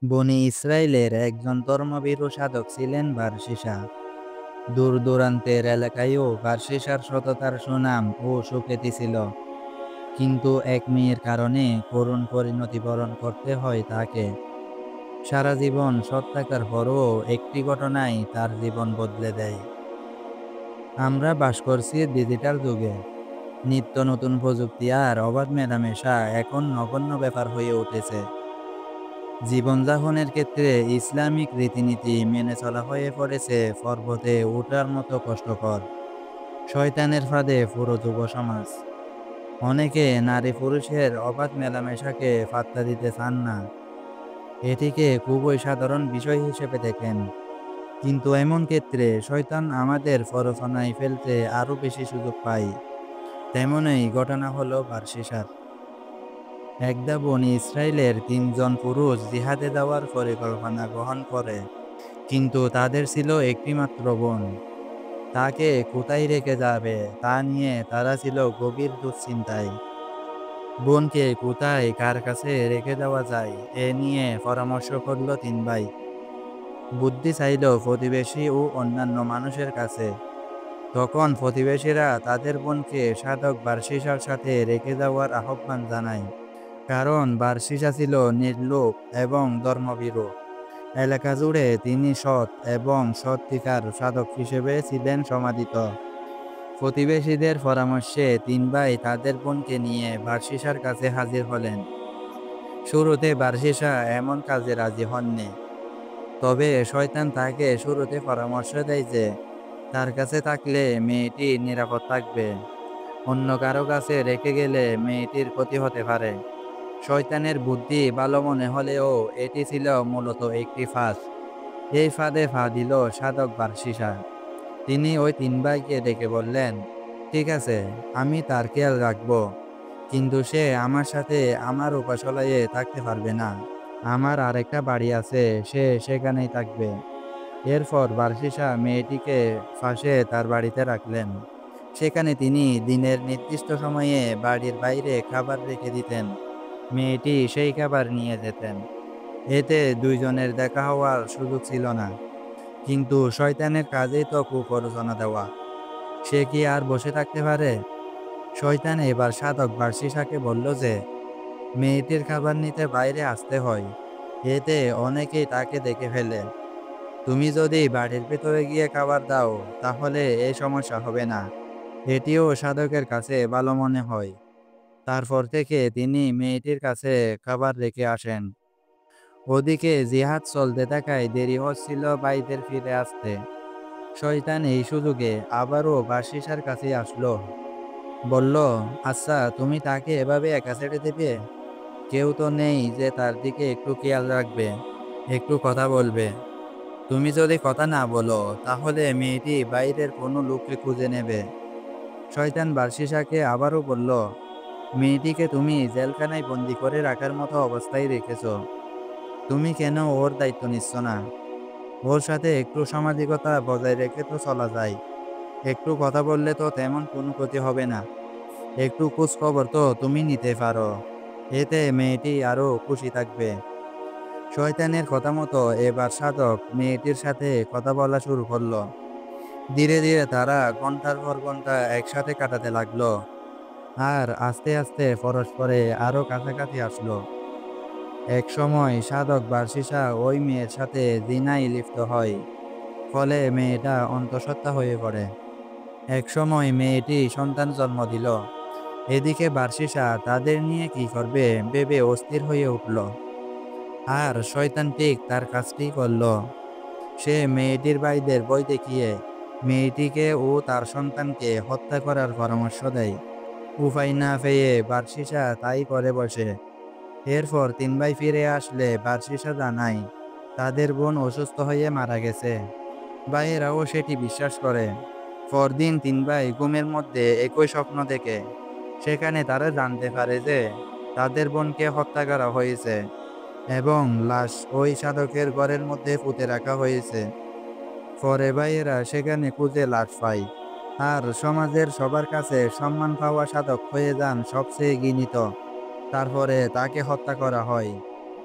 বনি ইসরায়েলের একজন ধর্মভীরু সাধক ছিলেন বারশিসা। দূর দূরান্তের এলাকায়ও বারশিসার সততার সুনাম ও সুখ্যাতি ছিল। কিন্তু এক মেয়ের কারণে করুণ পরিণতি বরণ করতে হয় তাকে। সারা জীবন সৎ থাকার পরও একটি ঘটনাই তার জীবন বদলে দেয়। আমরা বাস করছি ডিজিটাল যুগে। নিত্য নতুন প্রযুক্তি আর অবাধ মেলামেশা এখন নগণ্য ব্যাপার হয়ে উঠেছে। জীবনযাপনের ক্ষেত্রে ইসলামিক রীতিনীতি মেনে চলা হয়ে পড়েছে পর্বতে ওঠার মতো কষ্টকর। শয়তানের ফাঁদে পুরো যুব সমাজ। অনেকে নারী পুরুষের অবাধ মেলামেশাকে পাত্তা দিতে চান না। এটিকে খুবই সাধারণ বিষয় হিসেবে দেখেন। কিন্তু এমন ক্ষেত্রে শয়তান আমাদের প্ররোচনায় ফেলতে আরও বেশি সুযোগ পায়। তেমনই ঘটনা হলো বার্সিসার। একদা বনি ইসরায়েলের ৩ জন পুরুষ জিহাদে যাওয়ার পরিকল্পনা গ্রহণ করে। কিন্তু তাদের ছিল একটিমাত্র বোন। তাকে কোথায় রেখে যাবে তা নিয়ে তারা ছিল গভীর দুশ্চিন্তায়। বোনকে কোথায় কার কাছে রেখে দেওয়া যায় এ নিয়ে পরামর্শ করল ৩ ভাই। বুদ্ধি চাইল প্রতিবেশী ও অন্যান্য মানুষের কাছে। তখন প্রতিবেশীরা তাদের বোনকে সাধক বার্সিসার সাথে রেখে যাওয়ার আহ্বান জানায়। কারণ বার্সিসা ছিল নির্লোভ এবং ধর্মভীরু। এলাকা জুড়ে তিনি সৎ এবং সত্যিকার সাধক হিসেবে ছিলেন সমাদিত। প্রতিবেশীদের পরামর্শে ৩ ভাই তাদের বোনকে নিয়ে বার্সিসার কাছে হাজির হলেন। শুরুতে বার্সিসা এমন কাজে রাজি হননি। তবে শয়তান তাকে শুরুতে পরামর্শ দেয় যে তার কাছে থাকলে মেয়েটি নিরাপদ থাকবে। অন্য কারো কাছে রেখে গেলে মেয়েটির ক্ষতি হতে পারে। শয়তানের বুদ্ধি ভালো মনে হলেও এটি ছিল মূলত একটি ফাঁদ। এই ফাঁদে পা দিল সাধক বার্সিসা। তিনি ওই ৩ ভাইকে ডেকে বললেন, ঠিক আছে, আমি তার খেয়াল রাখব। কিন্তু সে আমার সাথে আমার উপাসনালয়ে থাকতে পারবে না। আমার আরেকটা বাড়ি আছে, সে সেখানেই থাকবে। এরপর বার্সিসা মেয়েটিকে ফাঁসে তার বাড়িতে রাখলেন। সেখানে তিনি দিনের নির্দিষ্ট সময়ে বাড়ির বাইরে খাবার রেখে দিতেন। মেয়েটি সেই খাবার নিয়ে যেতেন। এতে দুইজনের দেখা হওয়ার সুযোগ ছিল না। কিন্তু শয়তানের কাজেই তো কুপ্ররোচনা দেওয়া। সে কি আর বসে থাকতে পারে? শয়তান এবার সাধক বার্সিসাকে বলল যে মেয়েটির খাবার নিতে বাইরে আসতে হয়। এতে অনেকেই তাকে দেখে ফেলে। তুমি যদি বাড়ির ভেতরে গিয়ে খাবার দাও তাহলে এই সমস্যা হবে না। এটিও সাধকের কাছে ভালো মনে হয়। তারপর থেকে তিনি মেয়েটির কাছে খাবার রেখে আসেন। ওদিকে জিহাদ চলতে থাকায় দেরি হচ্ছিল ভাইদের ফিরে আসতে। শয়তান এই সুযোগে আবারও বার্সিসার কাছে আসলো। বলল, আচ্ছা, তুমি তাকে এভাবে একা ছেড়ে দেবে? কেউ তো নেই যে তার দিকে একটু খেয়াল রাখবে, একটু কথা বলবে। তুমি যদি কথা না বলো তাহলে মেয়েটি বাইরের কোনো লোককে খুঁজে নেবে। শয়তান বার্সিসাকে আবারও বলল, মেয়েটিকে তুমি জেলখানায় বন্দি করে রাখার মতো অবস্থায় রেখেছ। তুমি কেন ওর দায়িত্ব নিচ্ছ না? ওর সাথে একটু সামাজিকতা বজায় রেখে তো চলা যায়। একটু কথা বললে তো তেমন কোনো ক্ষতি হবে না। একটু খোঁজ খবর তো তুমি নিতে পারো। এতে মেয়েটি আরো খুশি থাকবে। শয়তানের কথা মতো এবার সাধক মেয়েটির সাথে কথা বলা শুরু করলো। ধীরে ধীরে তারা ঘন্টার পর ঘন্টা একসাথে কাটাতে লাগলো। আর আস্তে আস্তে পরস্পরে আরো কাছাকাছি আসলো। এক সময় সাধক বার্সিসা ওই মেয়ের সাথে জিনায় লিপ্ত হয়। ফলে মেয়েটা অন্তঃসত্ত্বা হয়ে পড়ে। এক সময় মেয়েটি সন্তান জন্ম দিল। এদিকে বার্সিসা তাদের নিয়ে কি করবে ভেবে অস্থির হয়ে উঠল। আর শয়তান ঠিক তার কাজটি করল। সে মেয়েটির ভাইদের ভয় দেখিয়ে মেয়েটিকে ও তার সন্তানকে হত্যা করার পরামর্শ দেয়। উপায় না পেয়ে বার্সিসা তাই করে বসে। এরপর ৩ ভাই ফিরে আসলে বার্সিসা জানায় তাদের বোন অসুস্থ হয়ে মারা গেছে। ভাইয়েরাও সেটি বিশ্বাস করে। পরদিন ৩ ভাই ঘুমের মধ্যে একই স্বপ্ন দেখে। সেখানে তারা জানতে পারে যে তাদের বোনকে হত্যা করা হয়েছে এবং লাশ ওই সাধকের ঘরের মধ্যে পুঁতে রাখা হয়েছে। পরে ভাইয়েরা সেখানে খুঁজে লাশ পায়। আর সমাজের সবার কাছে সম্মান পাওয়া সাধক হয়ে যান সবচেয়ে ঘৃণিত। তারপরে তাকে হত্যা করা হয়।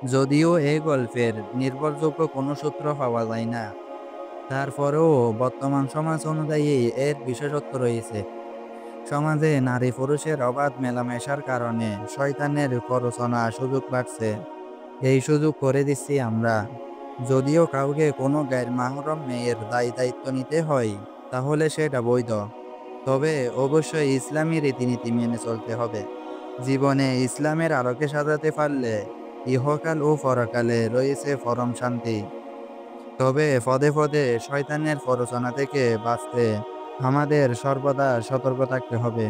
যদিও এই গল্পের নির্ভরযোগ্য কোনো সূত্র পাওয়া যায় না, তারপরেও বর্তমান সমাজ অনুযায়ী এর বিশেষত্ব রয়েছে। সমাজে নারী পুরুষের অবাধ মেলামেশার কারণে শয়তানের প্ররোচনার সুযোগ বাড়ছে। এই সুযোগ করে দিচ্ছি আমরা। যদিও কাউকে কোনো গায়ের মাহরম মেয়ের দায়িত্ব নিতে হয়, তাহলে সেটা বৈধ। তবে অবশ্যই ইসলামী রীতিনীতি মেনে চলতে হবে। জীবনে ইসলামের আলোকে সাজাতে পারলে ইহকাল ও পরকালে রয়েছে পরম শান্তি। তবে পদে পদে শয়তানের প্ররোচনা থেকে বাঁচতে আমাদের সর্বদা সতর্ক থাকতে হবে।